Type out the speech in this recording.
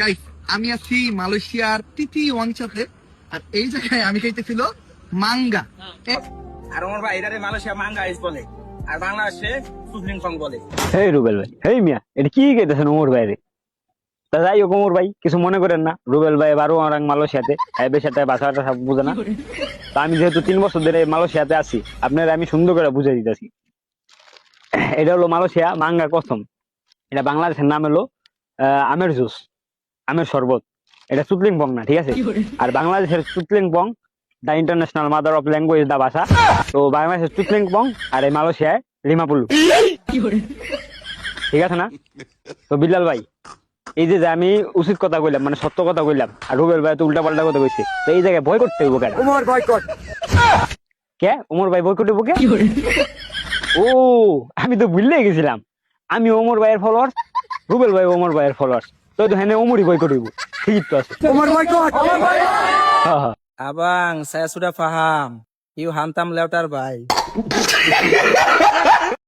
Guys, আমি আছি মালয়েশিয়ার তিতি ওয়াংচাতে। আর এই জায়গায় আমি খাইতেছিল মাঙ্গা। আর আমার ভাই এটারে মালয়েশিয়া মাঙ্গা আইস বলে, আর বাংলাদেশে সুপ্রিম কং বলে। হেই রুবেল ভাই, হেই মিয়া, এটা কি কেটেছেন ওমর ভাইরে? তা যাই হোক ওমর ভাই, কিছু মনে করেন না। রুবেল ভাই বারো orang মালয়েশিয়াতে, সাথে বাসাটা সব বুঝে না। তা আমি যেহেতু 3 বছর ধরে মালয়েশিয়াতে আছি, আপনারা আমি সুন্দর করে বুঝে দিতেছি। এটা হলো মালয়েশিয়া মাঙ্গা কসম। এটা বাংলাদেশের নাম হলো আমের জুস, আমের শরবত। এটা সুতলিং পং না, ঠিক আছে? আর বাংলাদেশের সুতলিং পং দা ইন্টারন্যাশনাল মাদার অফ ল্যাঙ্গুয়েজ দা ভাষা। তো বাংলাদেশের সুতলিং পং আর এই মালয়েশিয়ায় রিমাপুলু, ঠিক আছে না? তো বিল্লাল ভাই, এই যে যে আমি উচিত কথা কইলাম, মানে সত্য কথা কইলাম, আর রুবেল ভাই তো উল্টা পাল্টা কথা কইছে, তো এই জায়গায় ভয় করতে হইব কেন? উমর বয়কট। কে ওমর ভাই বয়কট হইব কে? ও, আমি তো ভুললেই গেছিলাম। আমি ওমর ভাইয়ের ফলোয়ার্স, রুবেল ভাই ওমর ভাইয়ের ফলোয়ার্স। তো হ্যাঁ, ওমরই বয়কট হইব, ঠিক তো আছে। উমর বয়কট। হ্যাঁ হ্যাঁ। Abang, saya sudah paham. You hantam leutar, bay.